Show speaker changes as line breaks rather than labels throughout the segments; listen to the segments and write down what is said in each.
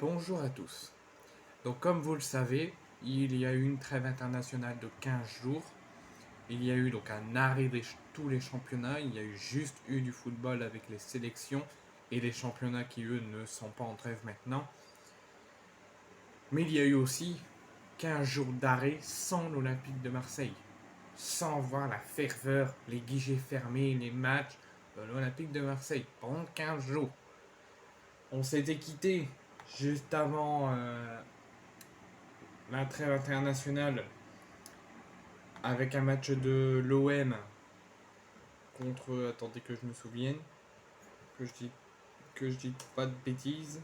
Bonjour à tous. Donc comme vous le savez, il y a eu une trêve internationale de 15 jours. Il y a eu donc un arrêt de tous les championnats. Il y a eu juste eu du football avec les sélections et les championnats qui eux ne sont pas en trêve maintenant. Mais il y a eu aussi 15 jours d'arrêt sans l'Olympique de Marseille. Sans voir la ferveur, les guichets fermés, les matchs de l'Olympique de Marseille pendant 15 jours. On s'était quitté juste avant la trêve internationale avec un match de l'OM contre. Attendez que je me souvienne. Que je dis, que je dis pas de bêtises.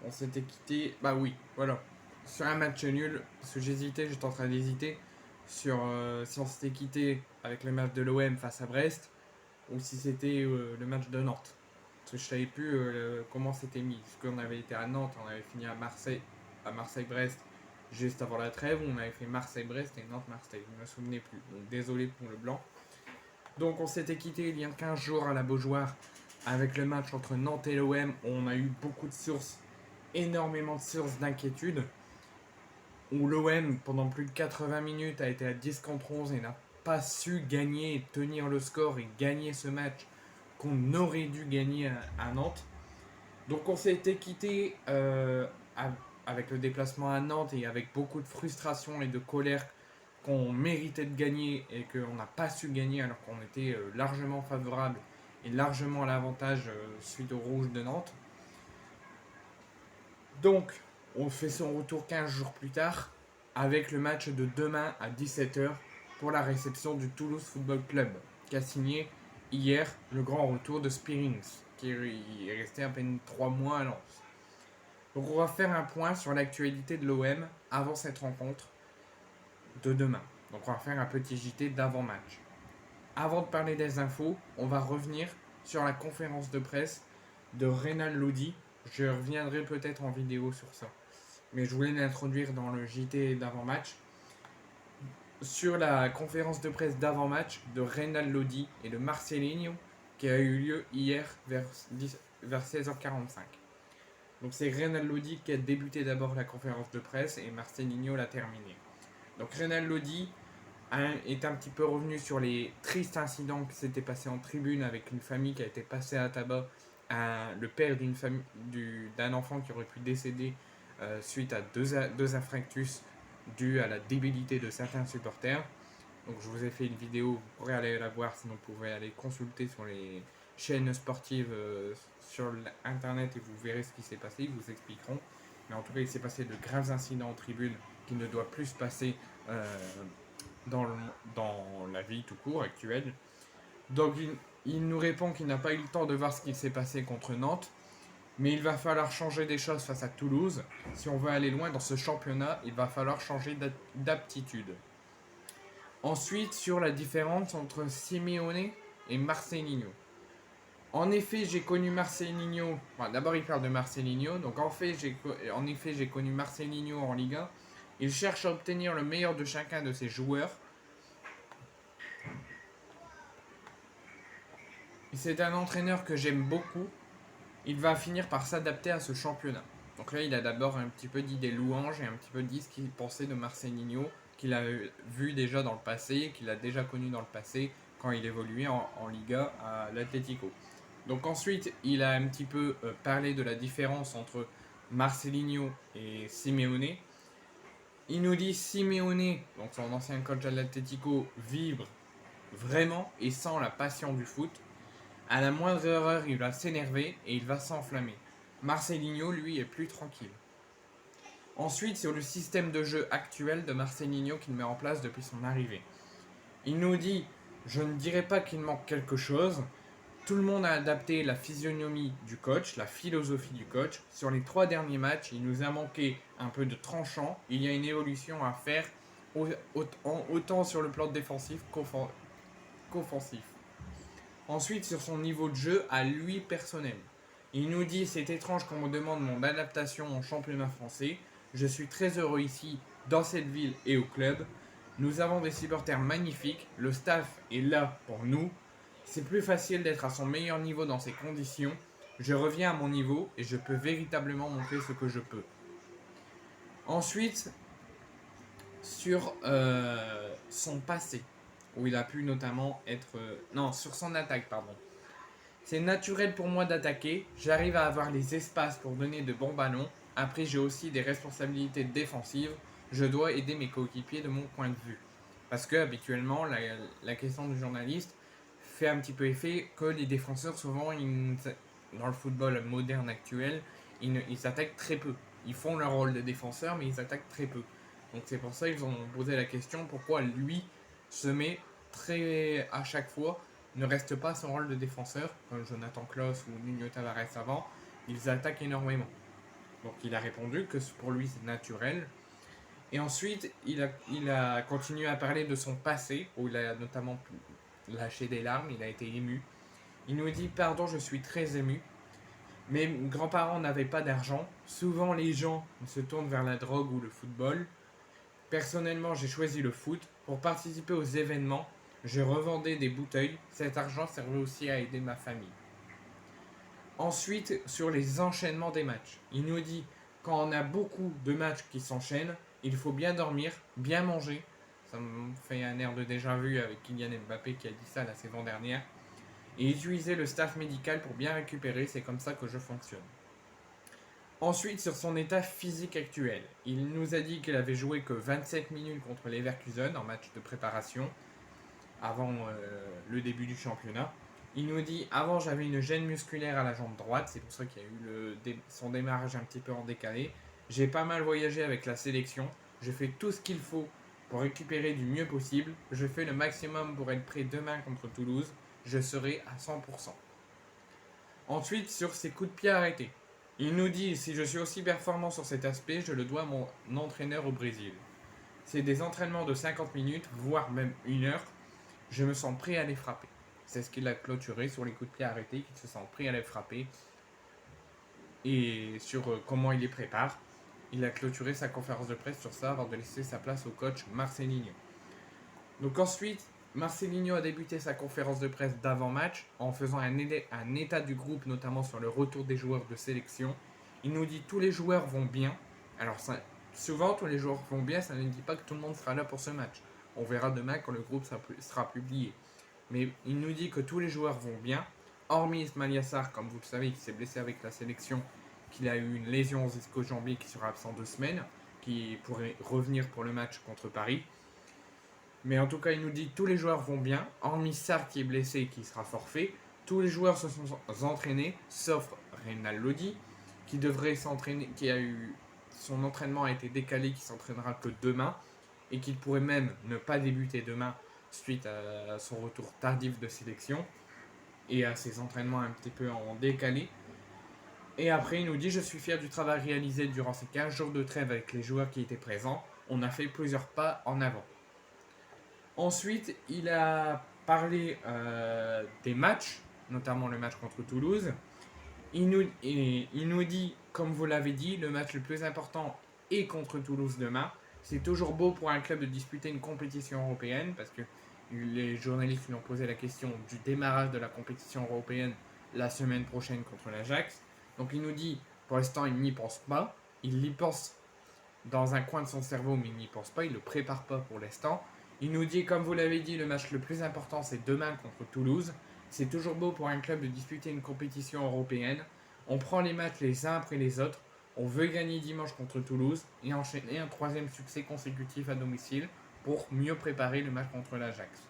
On s'était quitté. Bah oui, voilà. Sur un match nul. Parce que j'étais en train d'hésiter. Sur si on s'était quitté avec le match de l'OM face à Brest. Ou si c'était le match de Nantes. Parce que je savais plus comment c'était mis. Parce qu'on avait été à Nantes, on avait fini à Marseille. À Marseille-Brest juste avant la trêve, on avait fait Marseille-Brest et Nantes-Marseille. Je ne me souvenais plus. Donc désolé pour le blanc. Donc on s'était quitté il y a 15 jours à la Beaujoire avec le match entre Nantes et l'OM. On a eu beaucoup de sources, énormément de sources d'inquiétude. Où l'OM, pendant plus de 80 minutes, a été à 10 contre 11 et n'a pas su gagner, tenir le score et gagner ce match qu'on aurait dû gagner à Nantes. Donc on s'était quitté avec le déplacement à Nantes et avec beaucoup de frustration et de colère qu'on méritait de gagner et qu'on n'a pas su gagner alors qu'on était largement favorable et largement à l'avantage suite au rouge de Nantes. Donc on fait son retour 15 jours plus tard avec le match de demain à 17h pour la réception du Toulouse Football Club qui a signé hier le grand retour de Spearings qui est resté à peine 3 mois à Lens. Donc on va faire un point sur l'actualité de l'OM avant cette rencontre de demain. Donc on va faire un petit JT d'avant-match. Avant de parler des infos, on va revenir sur la conférence de presse de Reynald Lodi. Je reviendrai peut-être en vidéo sur ça. Mais je voulais l'introduire dans le JT d'avant-match. Sur la conférence de presse d'avant-match de Reynald Lodi et de Marcelinho qui a eu lieu hier vers 16h45. Donc c'est Reynald Lodi qui a débuté d'abord la conférence de presse et Marcelinho l'a terminée. Donc Reynald Lodi est un petit peu revenu sur les tristes incidents qui s'étaient passés en tribune avec une famille qui a été passée à tabac, le père d'un enfant qui aurait pu décéder suite à deux infarctus dus à la débilité de certains supporters. Donc je vous ai fait une vidéo, vous pourrez aller la voir, sinon vous pouvez aller consulter sur les chaînes sportives sur internet et vous verrez ce qui s'est passé, ils vous expliqueront. Mais en tout cas, il s'est passé de graves incidents en tribune qui ne doivent plus se passer dans la vie tout court actuelle. Donc il nous répond qu'il n'a pas eu le temps de voir ce qui s'est passé contre Nantes, mais il va falloir changer des choses face à Toulouse. Si on veut aller loin dans ce championnat, il va falloir changer d'aptitude. Ensuite, sur la différence entre Simeone et Marcelinho. En effet, j'ai connu Marcelinho. Enfin, d'abord, il parle de Marcelinho. Donc, en effet, j'ai connu Marcelinho en Ligue 1. Il cherche à obtenir le meilleur de chacun de ses joueurs. C'est un entraîneur que j'aime beaucoup. Il va finir par s'adapter à ce championnat. Donc là, il a d'abord un petit peu dit des louanges et un petit peu dit ce qu'il pensait de Marcelinho, qu'il a vu déjà dans le passé, qu'il a déjà connu dans le passé quand il évoluait en Liga à l'Atlético. Donc ensuite, il a un petit peu parlé de la différence entre Marcelinho et Simeone. Il nous dit Simeone, donc son ancien coach à l'Atlético, vibre vraiment et sans la passion du foot. À la moindre erreur, il va s'énerver et il va s'enflammer. Marcelinho, lui, est plus tranquille. Ensuite, sur le système de jeu actuel de Marcelinho qu'il met en place depuis son arrivée. Il nous dit, je ne dirais pas qu'il manque quelque chose. Tout le monde a adapté la physionomie du coach, la philosophie du coach. Sur les 3 derniers matchs, il nous a manqué un peu de tranchant. Il y a une évolution à faire autant sur le plan défensif qu'offensif. Ensuite, sur son niveau de jeu à lui personnel. Il nous dit, c'est étrange qu'on me demande mon adaptation en championnat français. Je suis très heureux ici, dans cette ville et au club. Nous avons des supporters magnifiques. Le staff est là pour nous. C'est plus facile d'être à son meilleur niveau dans ces conditions. Je reviens à mon niveau et je peux véritablement montrer ce que je peux. Ensuite, sur son passé, où il a pu notamment être... non, sur son attaque, pardon. C'est naturel pour moi d'attaquer, j'arrive à avoir les espaces pour donner de bons ballons. Après, j'ai aussi des responsabilités défensives, je dois aider mes coéquipiers de mon point de vue. Parce que habituellement, la question du journaliste fait un petit peu effet que les défenseurs, souvent, dans le football moderne actuel, ils s'attaquent très peu. Ils font leur rôle de défenseur, mais ils s'attaquent très peu. Donc c'est pour ça qu'ils ont posé la question pourquoi lui se met très à chaque fois, ne reste pas son rôle de défenseur, comme Jonathan Klaus ou Nuno Tavares avant, ils attaquent énormément. Donc il a répondu que pour lui c'est naturel. Et ensuite, il a continué à parler de son passé, où il a notamment lâché des larmes, il a été ému. Il nous dit pardon, je suis très ému. Mes grands-parents n'avaient pas d'argent. Souvent, les gens se tournent vers la drogue ou le football. Personnellement, j'ai choisi le foot. Pour participer aux événements, je revendais des bouteilles. Cet argent servait aussi à aider ma famille. Ensuite, sur les enchaînements des matchs, il nous dit quand on a beaucoup de matchs qui s'enchaînent, il faut bien dormir, bien manger. Ça me fait un air de déjà vu avec Kylian Mbappé qui a dit ça la saison dernière. Et utiliser le staff médical pour bien récupérer, c'est comme ça que je fonctionne. Ensuite, sur son état physique actuel, il nous a dit qu'il avait joué que 27 minutes contre Leverkusen en match de préparation avant le début du championnat. Il nous dit avant j'avais une gêne musculaire à la jambe droite, c'est pour ça qu'il y a eu son démarrage un petit peu en décalé. J'ai pas mal voyagé avec la sélection, je fais tout ce qu'il faut pour récupérer du mieux possible, je fais le maximum pour être prêt demain contre Toulouse, je serai à 100%. Ensuite, sur ses coups de pied arrêtés, il nous dit si je suis aussi performant sur cet aspect, je le dois à mon entraîneur au Brésil. C'est des entraînements de 50 minutes, voire même 1 heure, je me sens prêt à les frapper. C'est ce qu'il a clôturé sur les coups de pied arrêtés, qu'il se sent prêt à les frapper. Et sur comment il les prépare, il a clôturé sa conférence de presse sur ça avant de laisser sa place au coach Marcelinho. Donc ensuite, Marcelinho a débuté sa conférence de presse d'avant-match en faisant un état du groupe, notamment sur le retour des joueurs de sélection. Il nous dit tous les joueurs vont bien. Alors souvent, tous les joueurs vont bien, ça ne dit pas que tout le monde sera là pour ce match. On verra demain quand le groupe sera publié. Mais il nous dit que tous les joueurs vont bien, hormis Ismail Yassar, comme vous le savez, qui s'est blessé avec la sélection, qu'il a eu une lésion aux ischio-jambiers qui sera absent 2 semaines, qui pourrait revenir pour le match contre Paris. Mais en tout cas, il nous dit que tous les joueurs vont bien, hormis Sarr qui est blessé et qui sera forfait. Tous les joueurs se sont entraînés, sauf Reynald Lodi, qui devrait s'entraîner, qui a eu son entraînement a été décalé, qui s'entraînera que demain, et qu'il pourrait même ne pas débuter demain suite à son retour tardif de sélection et à ses entraînements un petit peu en décalé. Et après, il nous dit je suis fier du travail réalisé durant ces 15 jours de trêve avec les joueurs qui étaient présents. On a fait plusieurs pas en avant. Ensuite, il a parlé des matchs, notamment le match contre Toulouse. Il nous dit, comme vous l'avez dit, le match le plus important est contre Toulouse demain. C'est toujours beau pour un club de disputer une compétition européenne, parce que les journalistes lui ont posé la question du démarrage de la compétition européenne la semaine prochaine contre l'Ajax. Donc il nous dit, pour l'instant, il n'y pense pas. Il y pense dans un coin de son cerveau, mais il n'y pense pas. Il ne le prépare pas pour l'instant. Il nous dit, comme vous l'avez dit, le match le plus important, c'est demain contre Toulouse. C'est toujours beau pour un club de disputer une compétition européenne. On prend les matchs les uns après les autres. On veut gagner dimanche contre Toulouse et enchaîner un 3e succès consécutif à domicile pour mieux préparer le match contre l'Ajax.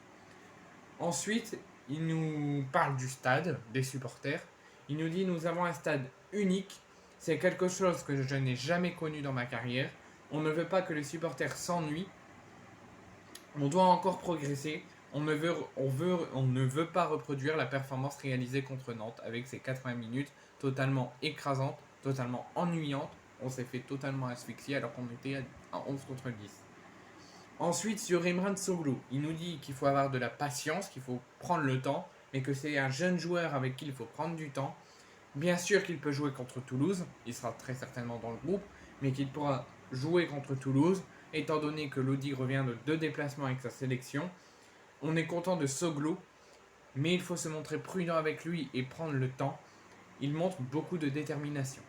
Ensuite, il nous parle du stade, des supporters. Il nous dit nous avons un stade unique. C'est quelque chose que je n'ai jamais connu dans ma carrière. On ne veut pas que les supporters s'ennuient. On doit encore progresser. On ne veut pas reproduire la performance réalisée contre Nantes avec ses 80 minutes totalement écrasantes, totalement ennuyantes. On s'est fait totalement asphyxier alors qu'on était à 11 contre 10. Ensuite, sur Emran Soglu, il nous dit qu'il faut avoir de la patience, qu'il faut prendre le temps, mais que c'est un jeune joueur avec qui il faut prendre du temps. Bien sûr qu'il peut jouer contre Toulouse, il sera très certainement dans le groupe, mais qu'il pourra jouer contre Toulouse, étant donné que Lodi revient de 2 déplacements avec sa sélection. On est content de Soglu, mais il faut se montrer prudent avec lui et prendre le temps. il montre beaucoup de détermination.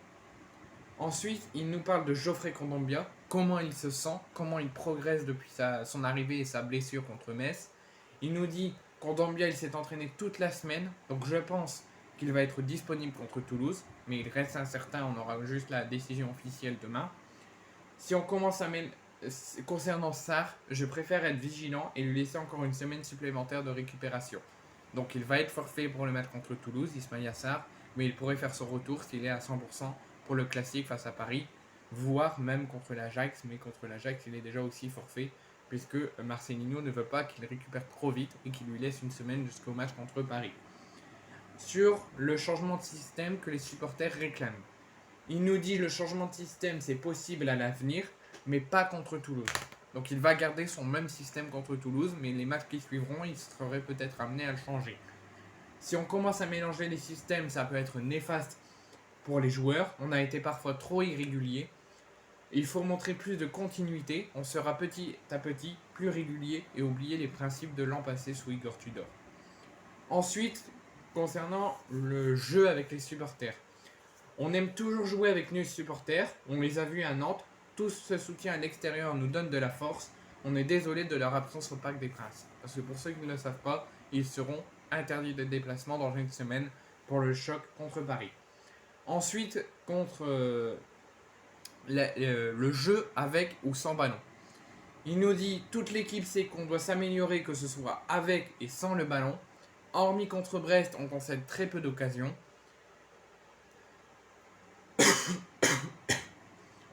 Ensuite, il nous parle de Geoffrey Kondogbia, comment il se sent, comment il progresse depuis son arrivée et sa blessure contre Metz. Il nous dit Kondogbia, il s'est entraîné toute la semaine, donc je pense qu'il va être disponible contre Toulouse, mais il reste incertain, on aura juste la décision officielle demain. Si on commence à concernant Sarr, je préfère être vigilant et lui laisser encore une semaine supplémentaire de récupération. Donc il va être forfait pour le match contre Toulouse, Ismaïla Sarr, mais il pourrait faire son retour s'il est à 100% pour le classique face à Paris, voire même contre l'Ajax, mais contre l'Ajax il est déjà aussi forfait, puisque Marcelino ne veut pas qu'il récupère trop vite et qu'il lui laisse une semaine jusqu'au match contre Paris. Sur le changement de système que les supporters réclament. Il nous dit le changement de système c'est possible à l'avenir, mais pas contre Toulouse. Donc il va garder son même système contre Toulouse, mais les matchs qui suivront, il serait peut-être amené à le changer. Si on commence à mélanger les systèmes, ça peut être néfaste pour les joueurs. On a été parfois trop irrégulier. Il faut montrer plus de continuité. On sera petit à petit plus régulier et oublier les principes de l'an passé sous Igor Tudor. Ensuite, concernant le jeu avec les supporters. On aime toujours jouer avec nos supporters. On les a vus à Nantes. Tout ce soutien à l'extérieur nous donne de la force. On est désolé de leur absence au Parc des Princes. Parce que pour ceux qui ne le savent pas, ils seront interdits de déplacement dans une semaine pour le choc contre Paris. Ensuite, contre le jeu avec ou sans ballon. Il nous dit toute l'équipe sait qu'on doit s'améliorer, que ce soit avec et sans le ballon. Hormis contre Brest, on concède très peu d'occasions.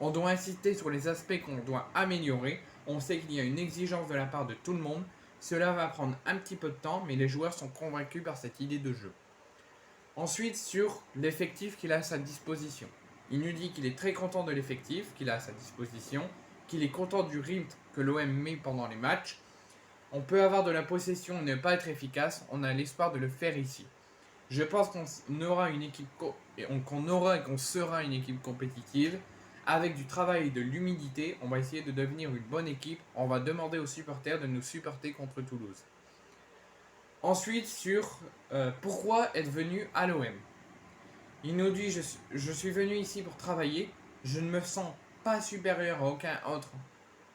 On doit insister sur les aspects qu'on doit améliorer. On sait qu'il y a une exigence de la part de tout le monde. Cela va prendre un petit peu de temps, mais les joueurs sont convaincus par cette idée de jeu. Ensuite, sur l'effectif qu'il a à sa disposition. Il nous dit qu'il est très content de l'effectif qu'il a à sa disposition, qu'il est content du rythme que l'OM met pendant les matchs. On peut avoir de la possession et ne pas être efficace, on a l'espoir de le faire ici. Je pense qu'on aura une équipe qu'on sera une équipe compétitive. Avec du travail et de l'humilité, on va essayer de devenir une bonne équipe. On va demander aux supporters de nous supporter contre Toulouse. Ensuite, sur pourquoi être venu à l'OM. Il nous dit je suis venu ici pour travailler. Je ne me sens pas supérieur à aucun autre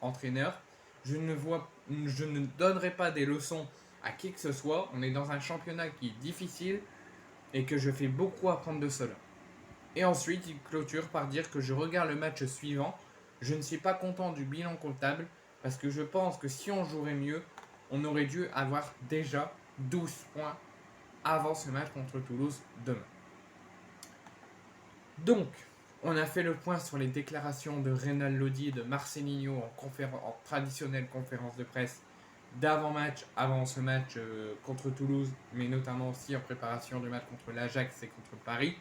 entraîneur. Je ne donnerai pas des leçons à qui que ce soit. On est dans un championnat qui est difficile et que je fais beaucoup apprendre de cela. Et ensuite, il clôture par dire que je regarde le match suivant. Je ne suis pas content du bilan comptable parce que je pense que si on jouerait mieux, on aurait dû avoir déjà 12 points avant ce match contre Toulouse demain. Donc, on a fait le point sur les déclarations de Reynald Lodi et de Marcelino en traditionnelle conférence de presse d'avant-match, avant ce match contre Toulouse, mais notamment aussi en préparation du match contre l'Ajax et contre Paris.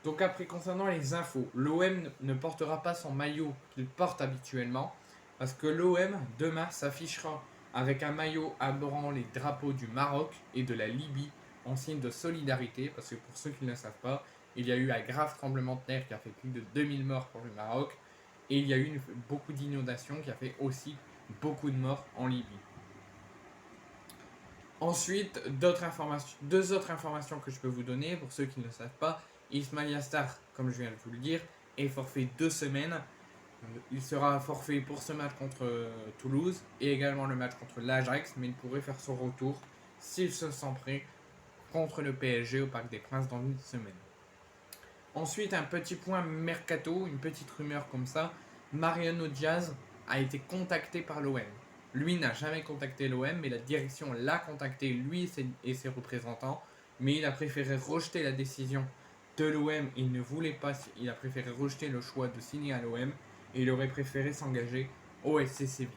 Donc après, concernant les infos, l'OM ne portera pas son maillot qu'il porte habituellement, parce que l'OM, demain, s'affichera avec un maillot arborant les drapeaux du Maroc et de la Libye en signe de solidarité, parce que pour ceux qui ne le savent pas, il y a eu un grave tremblement de terre qui a fait plus de 2000 morts pour le Maroc, et il y a eu beaucoup d'inondations qui a fait aussi beaucoup de morts en Libye. Ensuite, deux autres informations que je peux vous donner, pour ceux qui ne le savent pas. Ismaïla Sarr, comme je viens de vous le dire, est forfait 2 semaines. Il sera forfait pour ce match contre Toulouse et également le match contre l'Ajax, mais il pourrait faire son retour s'il se sent prêt contre le PSG au Parc des Princes dans une semaine. Ensuite, un petit point mercato, une petite rumeur comme ça. Mariano Diaz a été contacté par l'OM. Lui n'a jamais contacté l'OM, mais la direction l'a contacté, lui et ses représentants, mais il a préféré rejeter la décision de l'OM. Il ne voulait pas, il a préféré rejeter le choix de signer à l'OM et il aurait préféré s'engager au FC Séville.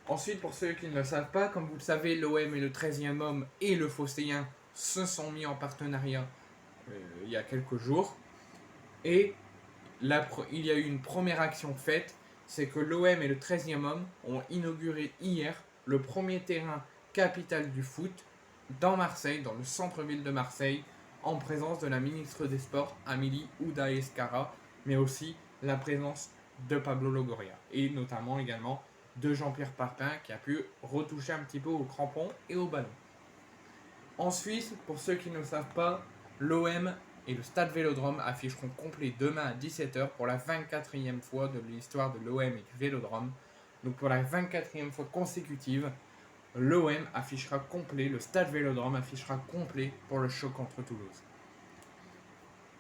Ensuite, pour ceux qui ne le savent pas, comme vous le savez, l'OM et le 13e homme et le Phocéen se sont mis en partenariat il y a quelques jours. Et il y a eu une première action faite, c'est que l'OM et le 13e homme ont inauguré hier le premier terrain capital du foot dans Marseille, dans le centre-ville de Marseille, en présence de la ministre des Sports, Amélie Oudéa Castéra, mais aussi la présence de Pablo Longoria, et notamment également de Jean-Pierre Papin, qui a pu retoucher un petit peu au crampon et au ballon. Ensuite, pour ceux qui ne le savent pas, l'OM et le Stade Vélodrome afficheront complet demain à 17h pour la 24e fois de l'histoire de l'OM et du Vélodrome. Donc pour la 24e fois consécutive, l'OM affichera complet, le Stade Vélodrome affichera complet pour le choc contre Toulouse.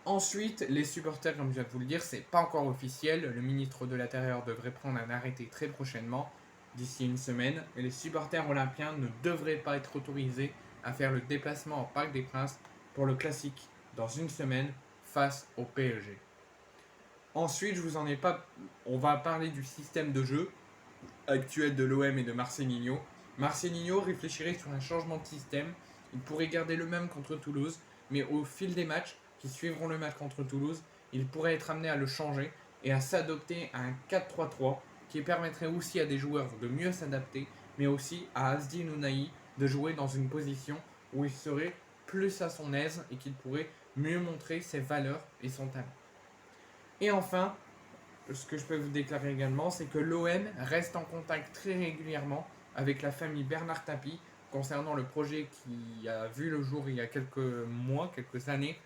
Ensuite, les supporters, comme je viens de vous le dire, c'est pas encore officiel. Le ministre de l'Intérieur devrait prendre un arrêté très prochainement, d'ici une semaine. Et les supporters olympiens ne devraient pas être autorisés à faire le déplacement au Parc des Princes pour le classique dans une semaine face au PSG. Ensuite, on va parler du système de jeu actuel de l'OM et de Marcelinho. Marcelinho réfléchirait sur un changement de système. Il pourrait garder le même contre Toulouse, mais au fil des matchs qui suivront le match contre Toulouse, il pourrait être amené à le changer et à s'adopter à un 4-3-3 qui permettrait aussi à des joueurs de mieux s'adapter, mais aussi à Azdin Ounahi de jouer dans une position où il serait plus à son aise et qu'il pourrait mieux montrer ses valeurs et son talent. Et enfin, ce que je peux vous déclarer également, c'est que l'OM reste en contact très régulièrement avec la famille Bernard Tapie concernant le projet qui a vu le jour il y a quelques mois, quelques années,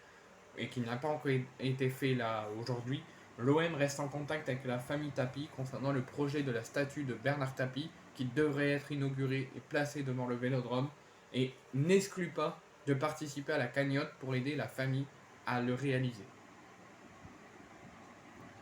et qui n'a pas encore été fait là aujourd'hui. L'OM reste en contact avec la famille Tapie concernant le projet de la statue de Bernard Tapie qui devrait être inaugurée et placée devant le Vélodrome et n'exclut pas de participer à la cagnotte pour aider la famille à le réaliser.